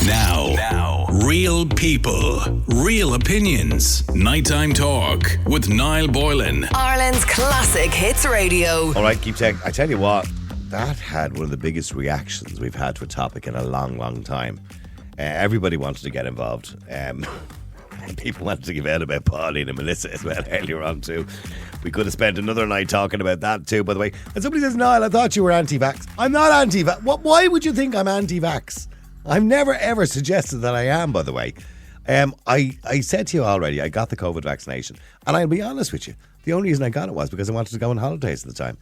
Now, real people, real opinions. Nighttime talk with Niall Boylan. Ireland's classic hits radio. All right, keep checking. I tell you what, that had one of the biggest reactions we've had to a topic in a long, long time. Everybody wanted to get involved. People wanted to give out about Pauline and Melissa as well earlier on too. We could have spent another night talking about that too, by the way. And somebody says, Niall, I thought you were anti-vax. I'm not anti-vax. Why would you think I'm anti-vax? I've never ever suggested that I am, by the way. I said to you already, I got the COVID vaccination. And I'll be honest with you, the only reason I got it was because I wanted to go on holidays at the time.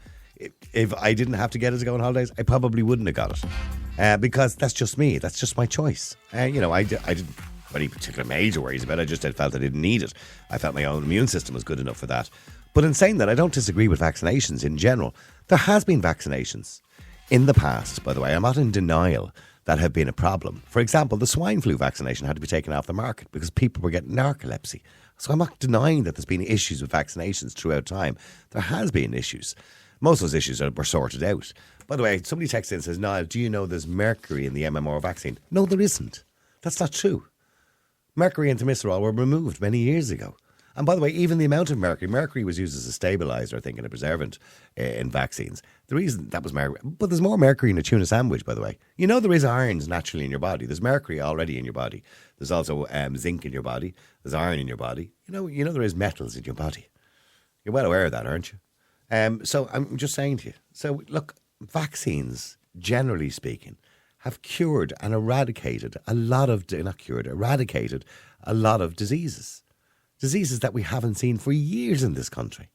If I didn't have to get it to go on holidays, I probably wouldn't have got it. Because that's just me. That's just my choice. I didn't have any particular major worries about it. I just felt I didn't need it. I felt my own immune system was good enough for that. But in saying that, I don't disagree with vaccinations in general. There has been vaccinations in the past, by the way. I'm not in denial that have been a problem. For example, the swine flu vaccination had to be taken off the market because people were getting narcolepsy. So I'm not denying that there's been issues with vaccinations throughout time. There has been issues. Most of those issues were sorted out. By the way, somebody texts in and says, Niall, do you know there's mercury in the MMR vaccine? No, there isn't. That's not true. Mercury and thimerosal were removed many years ago. And by the way, even the amount of mercury was used as a stabiliser, I think, and a preservant in vaccines. The reason that was mercury, but there's more mercury in a tuna sandwich, by the way. You know there is irons naturally in your body. There's mercury already in your body. There's also zinc in your body. There's iron in your body. You know there is metals in your body. You're well aware of that, aren't you? So I'm just saying to you. So look, vaccines, generally speaking, have cured and eradicated a lot of diseases. Diseases that we haven't seen for years in this country.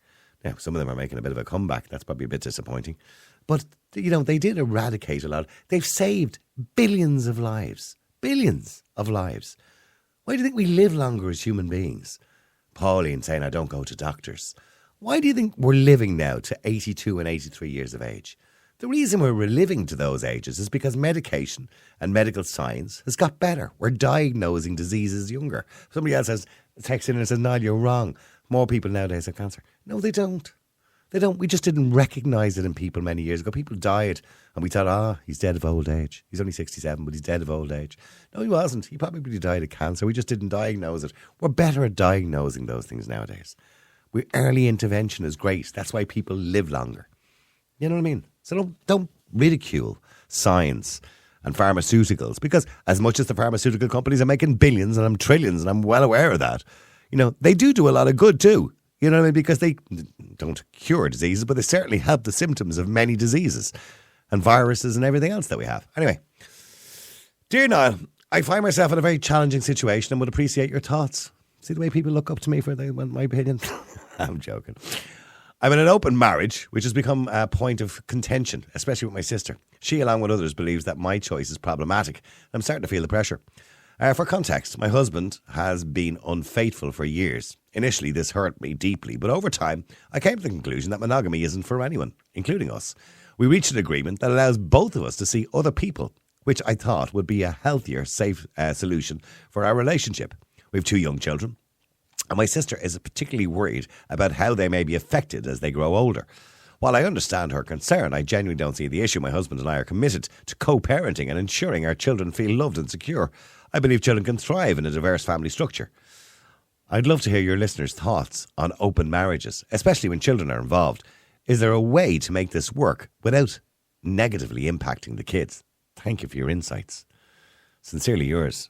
Now, some of them are making a bit of a comeback. That's probably a bit disappointing. But, they did eradicate a lot. They've saved billions of lives. Billions of lives. Why do you think we live longer as human beings? Pauline saying, I don't go to doctors. Why do you think we're living now to 82 and 83 years of age? The reason we're living to those ages is because medication and medical science has got better. We're diagnosing diseases younger. Somebody else has texted in and says, Niall, you're wrong. More people nowadays have cancer. No, they don't. They don't. We just didn't recognise it in people many years ago. People died and we thought, he's dead of old age. He's only 67, but he's dead of old age. No, he wasn't. He probably died of cancer. We just didn't diagnose it. We're better at diagnosing those things nowadays. Early intervention is great. That's why people live longer. You know what I mean? So don't ridicule science and pharmaceuticals, because as much as the pharmaceutical companies are making billions and I'm trillions, and I'm well aware of that, they do a lot of good too. You know what I mean? Because they don't cure diseases, but they certainly help the symptoms of many diseases and viruses and everything else that we have. Anyway, dear Niall, I find myself in a very challenging situation and would appreciate your thoughts. See the way people look up to me for my opinion? I'm joking. I'm in an open marriage, which has become a point of contention, especially with my sister. She, along with others, believes that my choice is problematic. I'm starting to feel the pressure. For context, my husband has been unfaithful for years. Initially, this hurt me deeply, but over time, I came to the conclusion that monogamy isn't for anyone, including us. We reached an agreement that allows both of us to see other people, which I thought would be a healthier, safe solution for our relationship. We have 2 young children. And my sister is particularly worried about how they may be affected as they grow older. While I understand her concern, I genuinely don't see the issue. My husband and I are committed to co-parenting and ensuring our children feel loved and secure. I believe children can thrive in a diverse family structure. I'd love to hear your listeners' thoughts on open marriages, especially when children are involved. Is there a way to make this work without negatively impacting the kids? Thank you for your insights. Sincerely yours.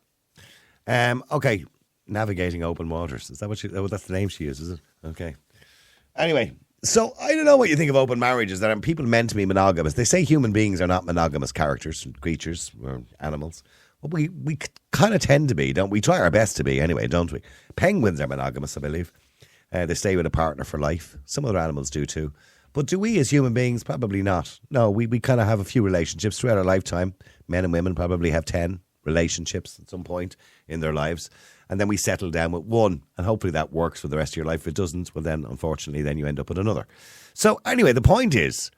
Okay. Navigating open waters. Is that that's the name she uses, is it? Okay. Anyway, so I don't know what you think of open marriages. That are people meant to be monogamous. They say human beings are not monogamous characters, creatures, or animals. Well, we kind of tend to be, don't we? Try our best to be anyway, don't we? Penguins are monogamous, I believe. They stay with a partner for life. Some other animals do too. But do we as human beings? Probably not. No, we kind of have a few relationships throughout our lifetime. Men and women probably have 10 relationships at some point in their lives. And then we settle down with one, and hopefully that works for the rest of your life. If it doesn't, well then, unfortunately, then you end up with another. So anyway, the point is,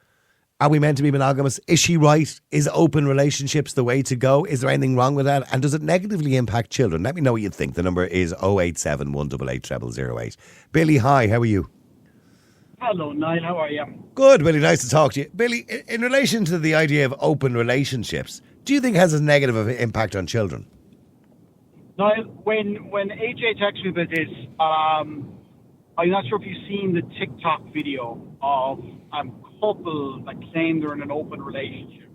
are we meant to be monogamous? Is she right? Is open relationships the way to go? Is there anything wrong with that? And does it negatively impact children? Let me know what you think. The number is 087 188 0008. Billy, hi, how are you? Hello, Niall. How are you? Good, Billy. Nice to talk to you. Billy, in relation to the idea of open relationships, do you think it has a negative impact on children? Now, when AJ texted me about this, I'm not sure if you've seen the TikTok video of a couple that claim they're in an open relationship,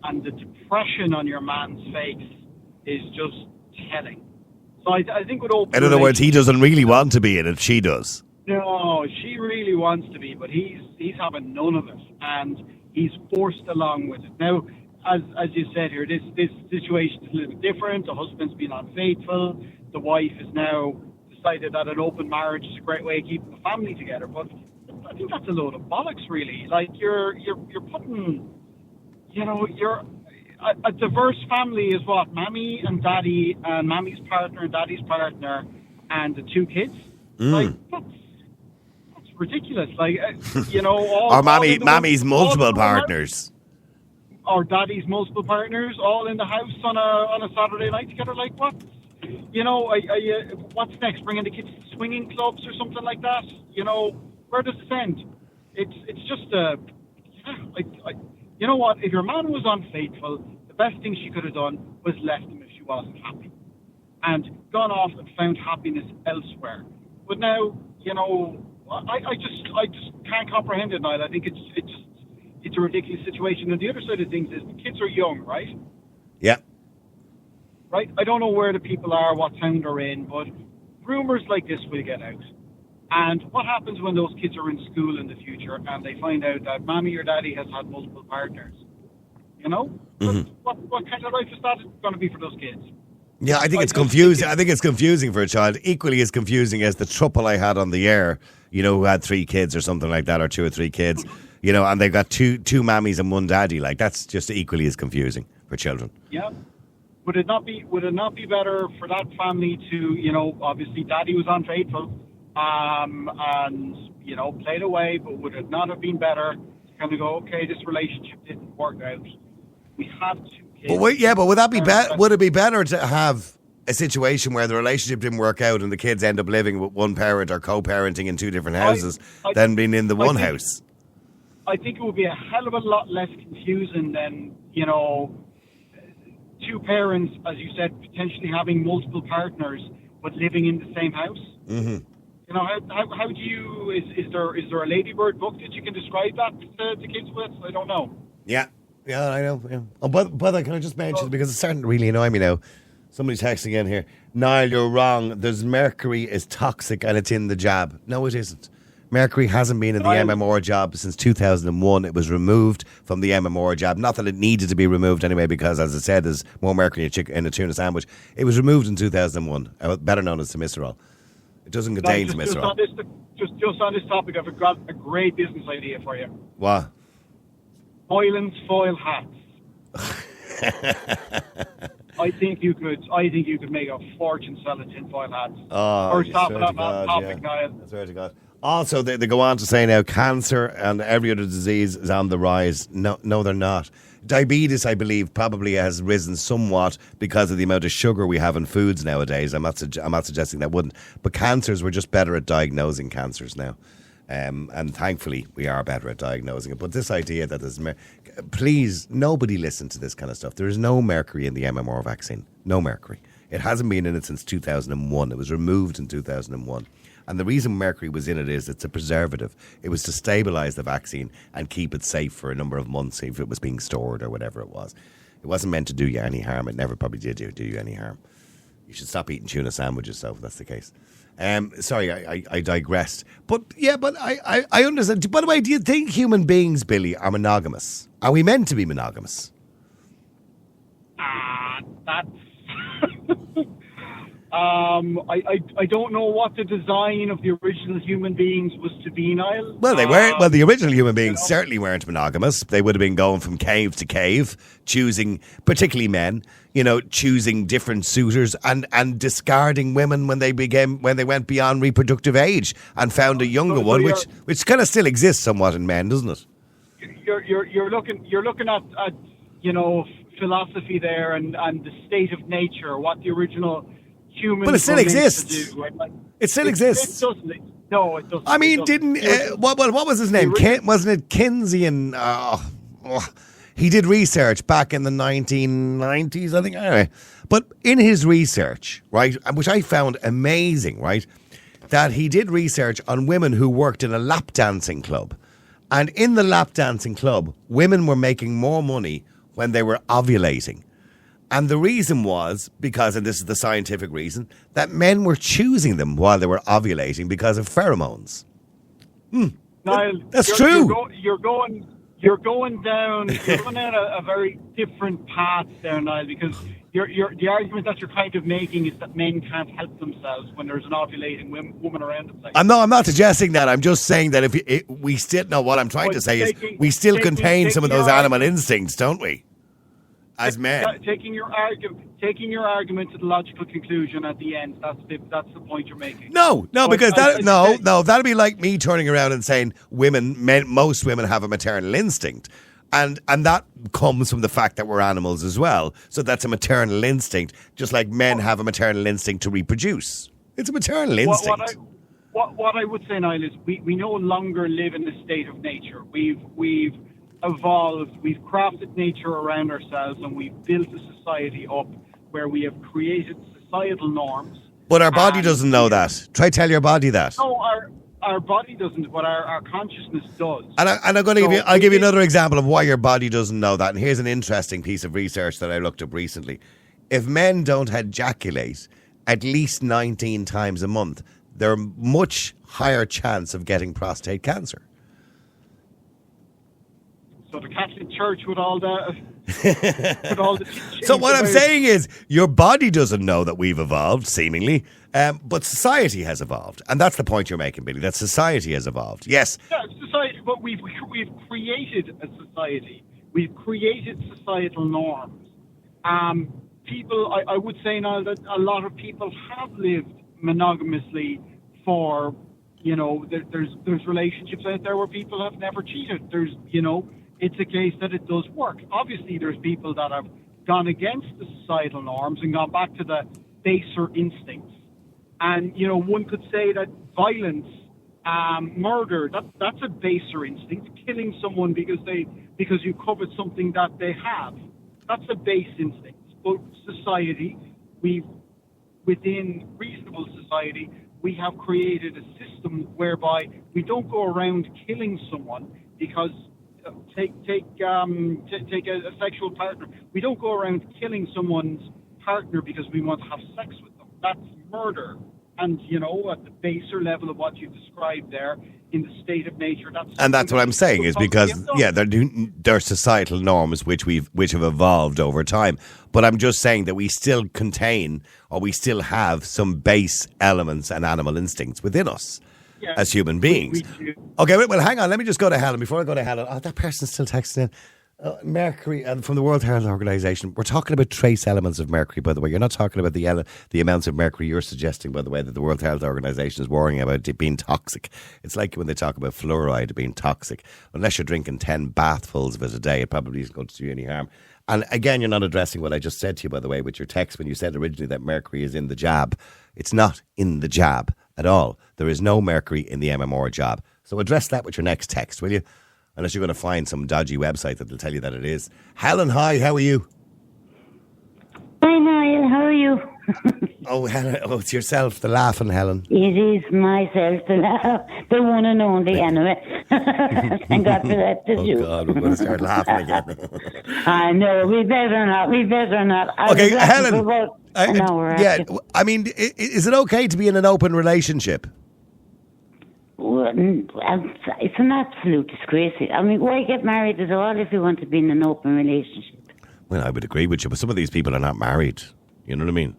and the depression on your man's face is just telling. So I think with open, In other words, he doesn't really want to be in it. She does. No, she really wants to be, but he's having none of it, and he's forced along with it. Now, as you said here, this situation is a little bit different. The husband's been unfaithful. The wife has now decided that an open marriage is a great way of keeping the family together. But I think that's a load of bollocks, really. Like you're putting, a diverse family is what? Mammy and daddy, and mammy's partner and daddy's partner, and the two kids. Like that's ridiculous. Like or mammy's multiple partners. Or daddy's multiple partners, all in the house on a Saturday night together. Like what? What's next? Bringing the kids to swinging clubs or something like that? Where does this end? It's just you know what? If your man was unfaithful, the best thing she could have done was left him if she wasn't happy, and gone off and found happiness elsewhere. But now, I just can't comprehend it, Niall. I think it's a ridiculous situation. And the other side of things is the kids are young, right? Yeah. Right? I don't know where the people are, what town they're in, but rumours like this will get out. And what happens when those kids are in school in the future and they find out that mommy or daddy has had multiple partners? Mm-hmm. What kind of life is that going to be for those kids? Yeah, I think it's confusing. I think it's confusing for a child. Equally as confusing as the trouble I had on the air, who had 3 kids or something like that, or 2 or 3 kids, and they've got two mammies and one daddy. Like, that's just equally as confusing for children. Yeah. Would it not be better for that family to, obviously daddy was unfaithful, and, played away, but would it not have been better to kind of go, okay, this relationship didn't work out. We have 2 kids. But would that be would it be better to have a situation where the relationship didn't work out and the kids end up living with one parent or co-parenting in 2 different houses than being in the one house? I think it would be a hell of a lot less confusing than, 2 parents, as you said, potentially having multiple partners but living in the same house. Mm-hmm. How do you, is there a Ladybird book that you can describe that to kids with? I don't know. Yeah, I know. Yeah. Oh, but can I just mention, because it's starting to really annoy me now. Somebody's texting in here. Niall, you're wrong. There's mercury is toxic and it's in the jab. No, it isn't. Mercury hasn't been in the MMR jab since 2001. It was removed from the MMR jab. Not that it needed to be removed anyway, because, as I said, there's more mercury in a tuna sandwich. It was removed in 2001, better known as Timisterol. It doesn't contain Timisterol. Just on this topic, I've got a great business idea for you. What? Boylan's foil hats. I think you could make a fortune selling tinfoil hats. Oh, I swear to God. Also, they go on to say now cancer and every other disease is on the rise. No, they're not. Diabetes, I believe, probably has risen somewhat because of the amount of sugar we have in foods nowadays. I'm not suggesting that wouldn't. But cancers, we're just better at diagnosing cancers now. And thankfully, we are better at diagnosing it. But this idea that there's... please, nobody listen to this kind of stuff. There is no mercury in the MMR vaccine. No mercury. It hasn't been in it since 2001. It was removed in 2001. And the reason mercury was in it is it's a preservative. It was to stabilise the vaccine and keep it safe for a number of months if it was being stored or whatever it was. It wasn't meant to do you any harm. It never probably did do you any harm. You should stop eating tuna sandwiches, though, if that's the case. Sorry, I digressed. But I understand. By the way, do you think human beings, Billy, are monogamous? Are we meant to be monogamous? That's... I don't know what the design of the original human beings was to be, Niall. Well, they weren't. Well, the original human beings certainly weren't monogamous. They would have been going from cave to cave, choosing, particularly men, choosing different suitors and discarding women when they went beyond reproductive age and found a younger one, which kind of still exists somewhat in men, doesn't it? You're looking at philosophy there and the state of nature, what the original humans. But it still exists. It still exists. It doesn't. No, it doesn't. I mean, what was his name? Wasn't it Kinsey and He did research back in the 1990s, I think, anyway. But in his research, right, which I found amazing, right, that he did research on women who worked in a lap dancing club. And in the lap dancing club, women were making more money when they were ovulating. And the reason was because, and this is the scientific reason, that men were choosing them while they were ovulating because of pheromones. Niall, That's true. You're going down a very different path there, Niall, because the argument that you're kind of making is that men can't help themselves when there's an ovulating woman around them. I'm not suggesting that. I'm just saying that if we still know what I'm trying to say is we still contain some of those animal instincts, don't we? As men. Taking your argument to the logical conclusion at the end, that's the point you're making. No, because that'd be like me turning around and saying most women have a maternal instinct. And that comes from the fact that we're animals as well. So that's a maternal instinct, just like men have a maternal instinct to reproduce. It's a maternal instinct. What I would say, Niall, is we no longer live in the state of nature. We've evolved, we've crafted nature around ourselves, and we've built a society up where we have created societal norms. But our body doesn't know that. Try tell your body that. No, our body doesn't, but our consciousness does. And I'm going to give you another example of why your body doesn't know that. And here's an interesting piece of research that I looked up recently. If men don't ejaculate at least 19 times a month, they're a much higher chance of getting prostate cancer. So the Catholic Church with all the So what I'm saying is your body doesn't know that we've evolved, seemingly, but society has evolved. And that's the point you're making, Billy, that society has evolved. Yes. Yeah, society, but we've created a society. We've created societal norms. People, I would say now that a lot of people have lived monogamously for, there's relationships out there where people have never cheated. It's a case that it does work. Obviously, there's people that have gone against the societal norms and gone back to the baser instincts. And, one could say that violence, murder, that's a baser instinct. Killing someone because you covet something that they have, that's a base instinct. But society, within reasonable society, we have created a system whereby we don't go around killing someone because take a sexual partner. We don't go around killing someone's partner because we want to have sex with them. That's murder. And, at the baser level of what you described there, in the state of nature, that's what I'm saying is because, there are societal norms which have evolved over time. But I'm just saying that we still contain, or we still have some base elements and animal instincts within us. Yeah, as human beings. Okay, well, hang on. Let me just go to Helen. Before I go to Helen, that person's still texting in. Mercury, from the World Health Organization. We're talking about trace elements of mercury, by the way. You're not talking about the amounts of mercury you're suggesting, by the way, that the World Health Organization is worrying about it being toxic. It's like when they talk about fluoride being toxic. Unless you're drinking 10 bathfuls of it a day, it probably isn't going to do you any harm. And again, you're not addressing what I just said to you, by the way, with your text when you said originally that mercury is in the jab. It's not in the jab at all. There is no mercury in the MMR jab. So address that with your next text, will you? Unless you're going to find some dodgy website that will tell you that it is. Helen, hi, how are you? Hi, Niall, how are you? Oh, Helen, it's yourself, the laughing Helen. It is myself, the one and only, anyway. Thank God for that, Oh, God, we're going to start laughing again. I know, we better not. Okay, Helen. An hour after. I mean, is it okay to be in an open relationship? Well, it's an absolute disgrace. I mean, why get married at all if you want to be in an open relationship? Well, I would agree with you, but some of these people are not married. You know what I mean?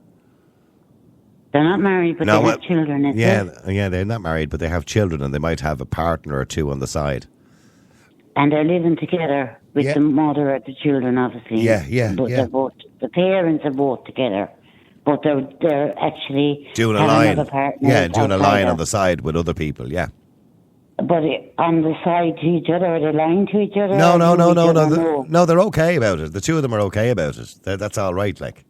They're not married, but they have children. Yeah, they're not married, but they have children, and they might have a partner or two on the side. And they're living together with the mother or the children, obviously. But they're both, the parents are both together. But they're actually doing a line. Doing a line on the the side with other people, yeah. But on the side to each other, are they lying to each other? No, they're okay about it. The two of them are okay about it. That's all right, like.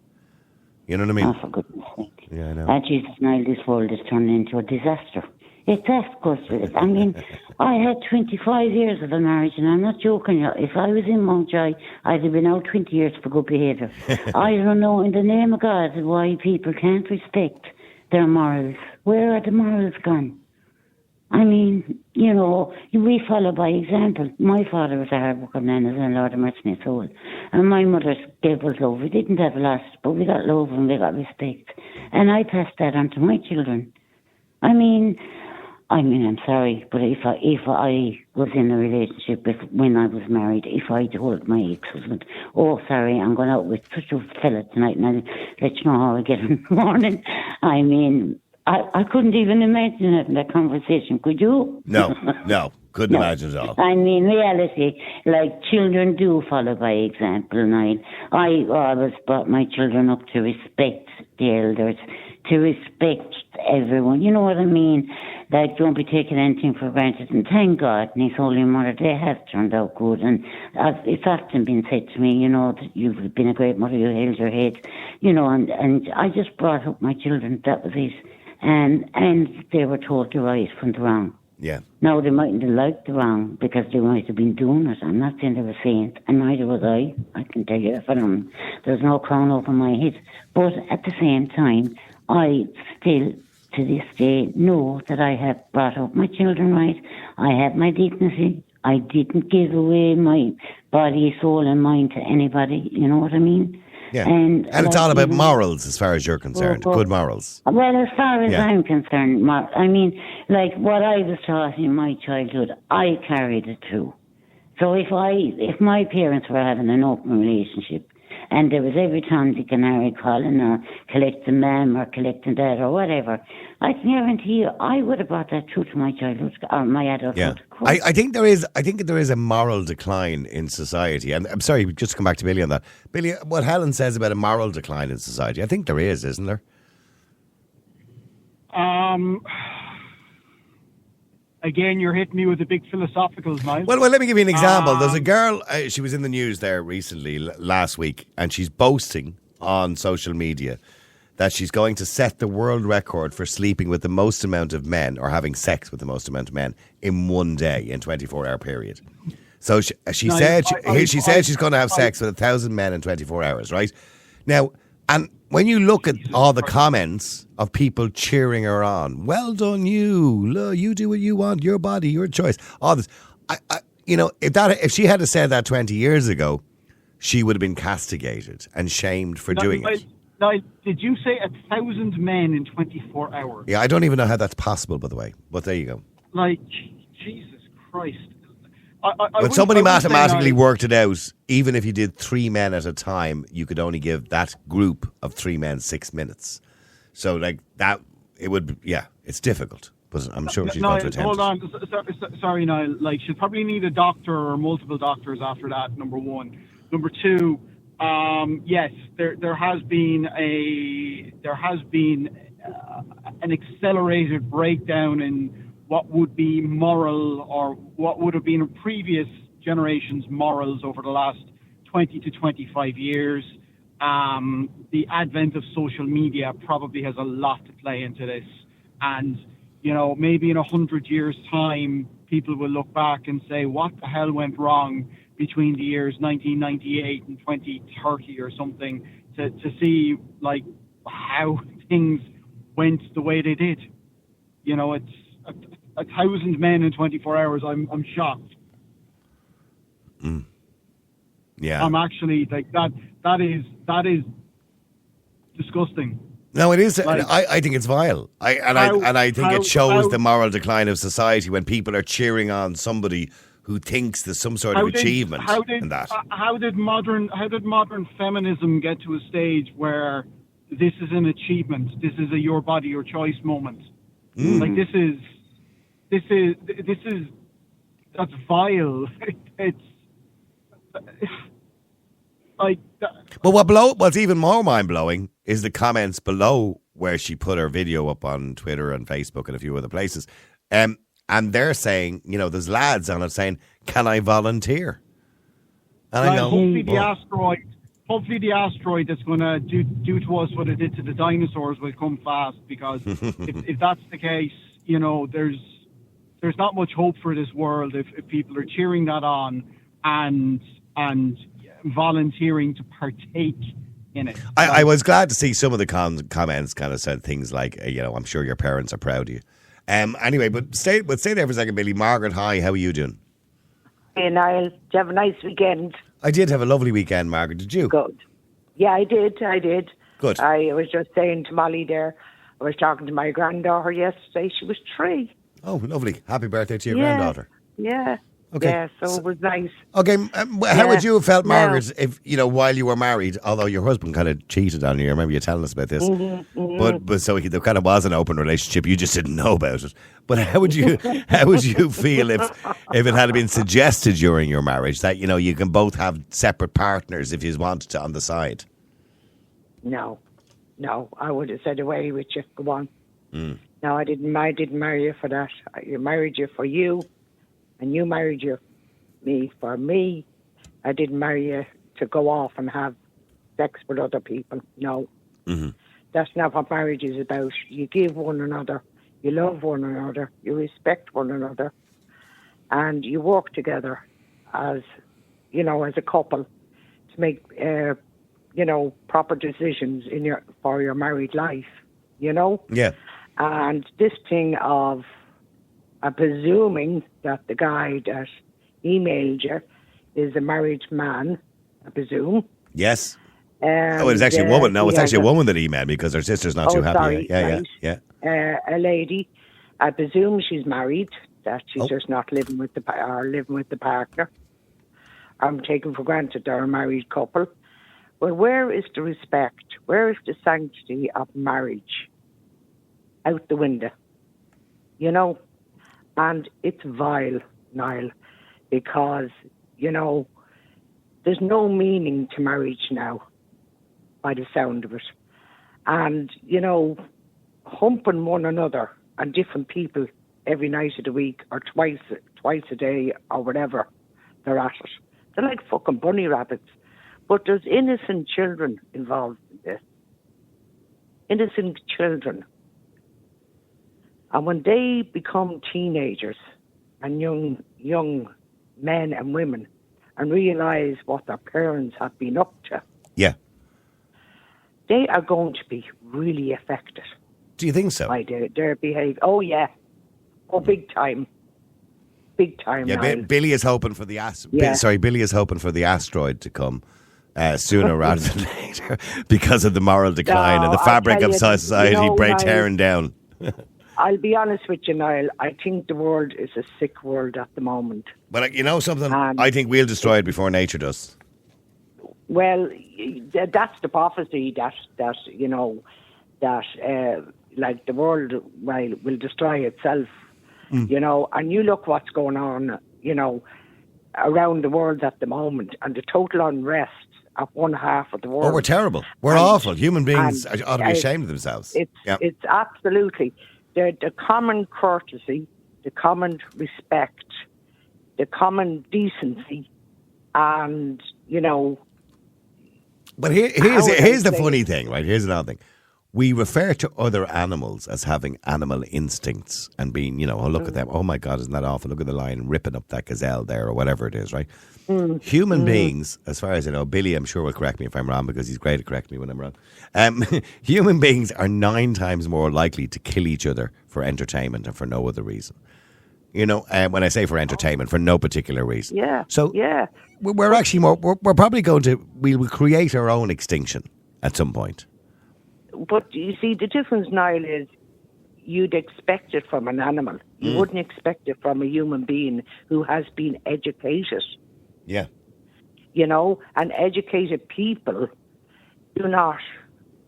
You know what I mean? Oh, for goodness sake. Yeah, I know. Jesus, Niall, this world is turning into a disaster. It's that disgusting. I mean, I had 25 years of a marriage, and I'm not joking. If I was in Mountjoy, I'd have been out 20 years for good behaviour. I don't know, in the name of God, why people can't respect their morals. Where are the morals gone? I mean, you know, we follow by example. My father was a hard-working man, as a Lord of mercy in his soul. And my mother gave us love. We didn't have a lot, but we got love and we got respect. And I passed that on to my children. I mean, I'm sorry, but if I was in a relationship when I was married, if I told my ex-husband, oh, sorry, I'm going out with such a fella tonight, and I'll let you know how I get in the morning. I mean, I couldn't even imagine having that conversation. Could you? No, couldn't imagine at all. I mean, reality, like children do follow by example, and I always brought my children up to respect the elders, to respect everyone. You know what I mean? Like, don't be taking anything for granted. And thank God, and His Holy Mother, they have turned out good. And it's often been said to me, you know, that you've been a great mother, you held your head, you know, and I just brought up my children, that was it. And they were told the right from the wrong. Yeah. Now, they mightn't have liked the wrong because they might have been doing it. I'm not saying they were saint, and neither was I. I can tell you for them. There's no crown over my head. But at the same time, I still, to this day, know that I have brought up my children right. I have my dignity. I didn't give away my body, soul, and mind to anybody. You know what I mean? Yeah. And it's all about morals as far as you're concerned. Good morals. Well, as far as I'm concerned, I mean, like what I was taught in my childhood, I carried it through. So if my parents were having an open relationship, and there was every Tom, Dick and Harry calling or collecting them or collecting that or whatever, I can guarantee you I would have brought that through to my childhood or my adulthood. Yeah. I think there is a moral decline in society. And I'm sorry, just to come back to Billy on that. Billy, what Helen says about a moral decline in society, I think there is, isn't there? Again, you're hitting me with the big philosophicals, Niall. Well, let me give you an example. There's a girl, she was in the news there recently, last week, and she's boasting on social media that she's going to set the world record for sleeping with the most amount of men, or having sex with the most amount of men in one day, in 24-hour period. So she said she's going to have sex with 1,000 men in 24 hours, right? Now, and when you look at all the comments of people cheering her on, well done you, look, you do what you want, your body, your choice, all this. You know, if she had said that 20 years ago, she would have been castigated and shamed for doing it. Now, did you say 1,000 men in 24 hours? Yeah, I don't even know how that's possible, by the way. But there you go. Like, Jesus Christ. But somebody mathematically worked it out. Even if you did 3 men at a time, you could only give that group of 3 men 6 minutes. So, like, that, it would, it's difficult. But I'm sure she's going to attempt hold on. Sorry, Niall. Like, she'll probably need a doctor or multiple doctors after that, number one. Number two, yes, there has been an accelerated breakdown in what would be moral, or what would have been previous generations' morals over the last 20 to 25 years. The advent of social media probably has a lot to play into this. And, you know, maybe in 100 years' time, people will look back and say, what the hell went wrong between the years 1998 and 2030 or something, to see, like, how things went the way they did. You know, it's 1,000 men in 24 hours. I'm shocked. Yeah. I'm actually, like, that is disgusting. No, it is. Like, I think it's vile. I think it shows the moral decline of society when people are cheering on somebody who thinks there's some sort of achievement in that. How did modern feminism get to a stage where this is an achievement? This is a your body, your choice moment. Like, this is that's vile. It's like. But what's even more mind blowing is the comments below where she put her video up on Twitter and Facebook and a few other places. And they're saying, you know, there's lads on it saying, can I volunteer? And I know, hopefully the asteroid that's going to do to us what it did to the dinosaurs will come fast, because if that's the case, you know, there's not much hope for this world if people are cheering that on and volunteering to partake in it. I was glad to see some of the comments kind of said things like, I'm sure your parents are proud of you. Anyway, but stay there for a second, Billy. Margaret, hi, how are you doing? Hey, Niall, did you have a nice weekend? I did have a lovely weekend, Margaret. Did you? Good. Yeah, I did. Good. I was just saying to Molly there, I was talking to my granddaughter yesterday. She was 3. Oh, lovely. Happy birthday to your granddaughter. Yeah. Okay. Yeah, so it was nice. Okay, how would you have felt, Margaret, if, while you were married, although your husband kind of cheated on you, I remember you telling us about this, but so there kind of was an open relationship, you just didn't know about it. But how would you feel if it had been suggested during your marriage that, you can both have separate partners if you wanted to on the side? No, I would have said away with you. Go on. No, I didn't marry you for that. I married you for you. And you married me for me. I didn't marry you to go off and have sex with other people. No. Mm-hmm. That's not what marriage is about. You give one another, you love one another, you respect one another, and you work together as a couple to make, proper decisions for your married life, Yeah. And this thing of presuming that the guy that emailed you is a married man, I presume. Yes. It's actually a woman. No, it's actually a woman that emailed me because her sister's not too happy. Sorry, Yeah. A lady, I presume she's married, that she's just not living with the partner. I'm taking for granted they're a married couple. Well, where is the respect? Where is the sanctity of marriage? Out the window. And it's vile, Niall, because, there's no meaning to marriage now, by the sound of it. And, humping one another and different people every night of the week or twice a day or whatever they're at it. They're like fucking bunny rabbits. But there's innocent children involved in this. Innocent children. And when they become teenagers and young men and women and realise what their parents have been up to, they are going to be really affected. Do you think so? By their behaviour. Oh, yeah. Oh, big time. Big time. Yeah, Billy is hoping for the Billy is hoping for the asteroid to come sooner rather than later because of the moral decline and the fabric of society tearing down. I'll be honest with you, Niall. I think the world is a sick world at the moment. But something? I think we'll destroy it before nature does. Well, that's the prophecy that the world will destroy itself. And you look what's going on, around the world at the moment, and the total unrest of one half of the world. Oh, we're terrible. We're awful. Human beings ought to be ashamed of themselves. It's absolutely. The common courtesy, the common respect, the common decency, and, But here's the funny thing, right? Here's another thing. We refer to other animals as having animal instincts and being, look at them. Oh, my God, isn't that awful? Look at the lion ripping up that gazelle there or whatever it is, right? Human beings, as far as I know, Billy, I'm sure, will correct me if I'm wrong because he's great at correcting me when I'm wrong. Human beings are 9 times more likely to kill each other for entertainment and for no other reason. When I say for entertainment, for no particular reason. Yeah. So we're actually we're probably we'll create our own extinction at some point. But you see, the difference, Niall, is you'd expect it from an animal. You wouldn't expect it from a human being who has been educated. Yeah. And educated people do not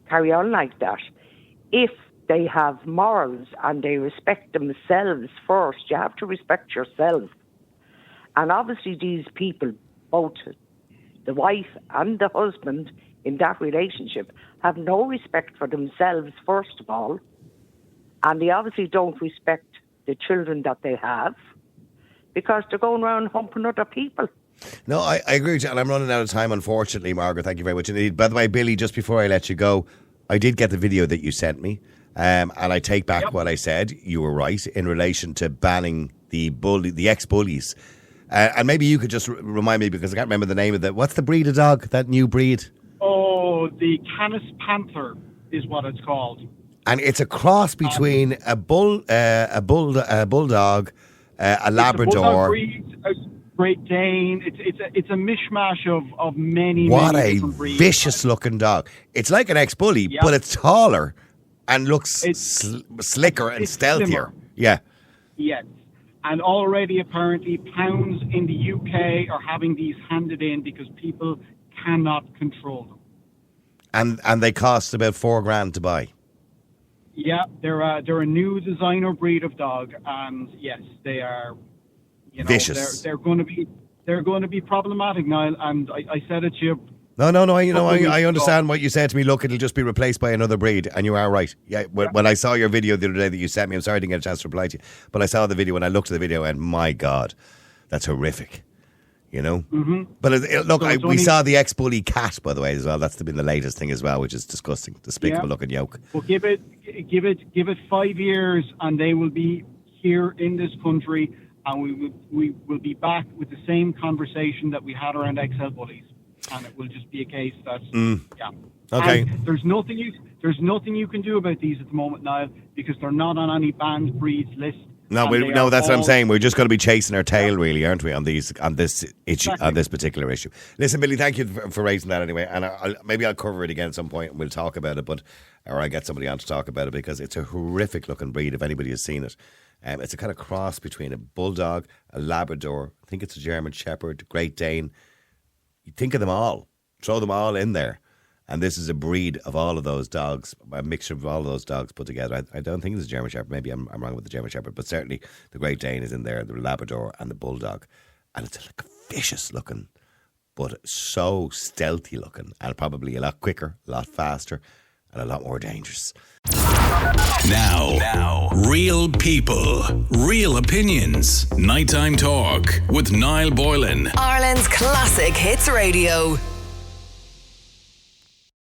carry on like that. If they have morals and they respect themselves first, you have to respect yourself. And obviously these people, both the wife and the husband in that relationship, have no respect for themselves, first of all, and they obviously don't respect the children that they have because they're going around humping other people. No, I agree with you, and I'm running out of time, unfortunately, Margaret. Thank you very much indeed. By the way, Billy, just before I let you go, I did get the video that you sent me. And I take back what I said. You were right in relation to banning the ex-bullies. And maybe you could just remind me, because I can't remember the name of that. What's the breed of dog? That new breed? Oh, the Canis Panther is what it's called. And it's a cross between a bulldog, a Labrador. It's a bulldog breed, a Great Dane. It's a mishmash of many. What many a different breeds. vicious-looking dog! It's like an ex-bully, but it's taller and looks slicker and stealthier. Slimmer. Yeah. Yes. And already, apparently, pounds in the UK are having these handed in because people cannot control them. And they cost about $4,000 to buy. Yeah, they're a new designer breed of dog, and yes, they are. Vicious. They're going to be problematic, Niall. And I said it to you. No. I understand what you said to me. Look, it'll just be replaced by another breed, and you are right. Yeah. When I saw your video the other day that you sent me, I'm sorry I didn't get a chance to reply to you, but I saw the video and I looked at the video and my God, that's horrific. Mm-hmm. But look, we saw the ex-bully cat, by the way, as well. That's been the latest thing as well, which is disgusting. Despicable looking yoke. Well, give it 5 years, and they will be here in this country, and we will be back with the same conversation that we had around XL bullies, and it will just be a case that Okay. And there's nothing you can do about these at the moment, Niall, because they're not on any banned breeds list. No, that's what I'm saying. We're just going to be chasing our tail, really, aren't we, on this issue, on this particular issue. Listen, Billy, thank you for raising that anyway, and maybe I'll cover it again at some point and we'll talk about it, or I get somebody on to talk about it, because it's a horrific looking breed if anybody has seen it. It's a kind of cross between a bulldog, a Labrador, I think it's a German Shepherd, Great Dane. You think of them all, throw them all in there. And this is a breed of all of those dogs, a mixture of all of those dogs put together. I don't think it's a German Shepherd. Maybe I'm wrong with the German Shepherd, but certainly the Great Dane is in there, the Labrador and the Bulldog. And it's like vicious looking, but so stealthy looking, and probably a lot quicker, a lot faster, and a lot more dangerous. Now, real people, real opinions. Nighttime Talk with Niall Boylan. Ireland's Classic Hits Radio.